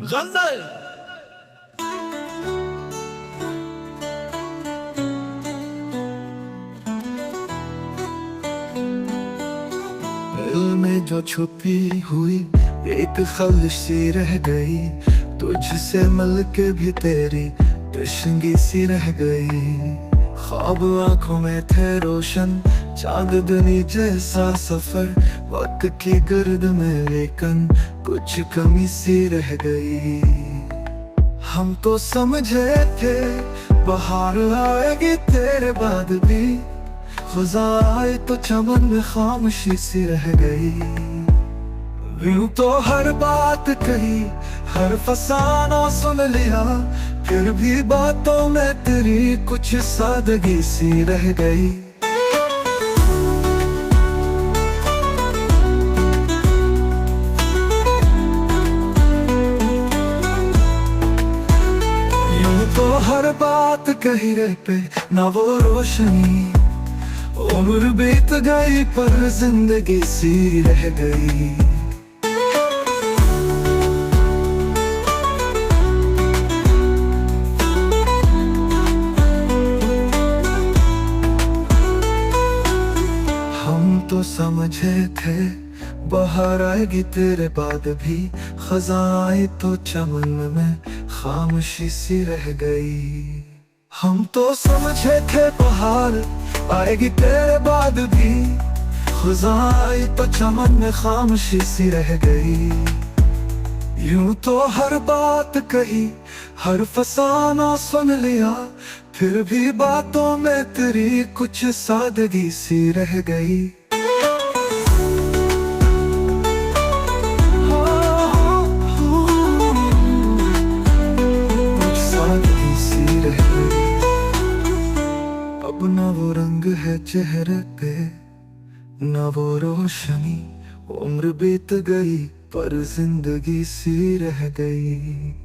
गजल। दिल में जो छुपी हुई एक ख्वाहिश सी रह गई, तुझसे मिल के भी तेरी तशंगी सी रह गई। ख्वाब आंखों में थे रोशन, चांदनी जैसा सफर, वक्त की गर्द में लेकिन कुछ कमी सी रह गई। हम तो समझे थे बाहर आएगी तेरे बाद भी, खुदा आए तो चमन में खामोशी सी रह गई। यूं तो हर बात कही, हर फसाना सुन लिया, फिर भी बातों में तेरी कुछ सादगी सी रह गई। यूं तो हर बात कही रे पे ना वो रोशनी, उम्र बीत गई पर जिंदगी सी रह गई। हम तो समझे थे बाहर आएगी तेरे बाद भी, खजाएं तो चमन में खामोशी सी रह गई। हम तो समझे थे बाहर आएगी तेरे बाद भी, खुदाई तो चमन में खामोशी सी रह गई। यूं तो हर बात कही, हर फसाना सुन लिया, फिर भी बातों में तेरी कुछ सादगी सी रह गई। कुछ सादगी सी रह गई। अब ना वो रंग है चेहरे पे, ना वो रोशनी, उम्र बीत गई पर जिंदगी सी रह गई।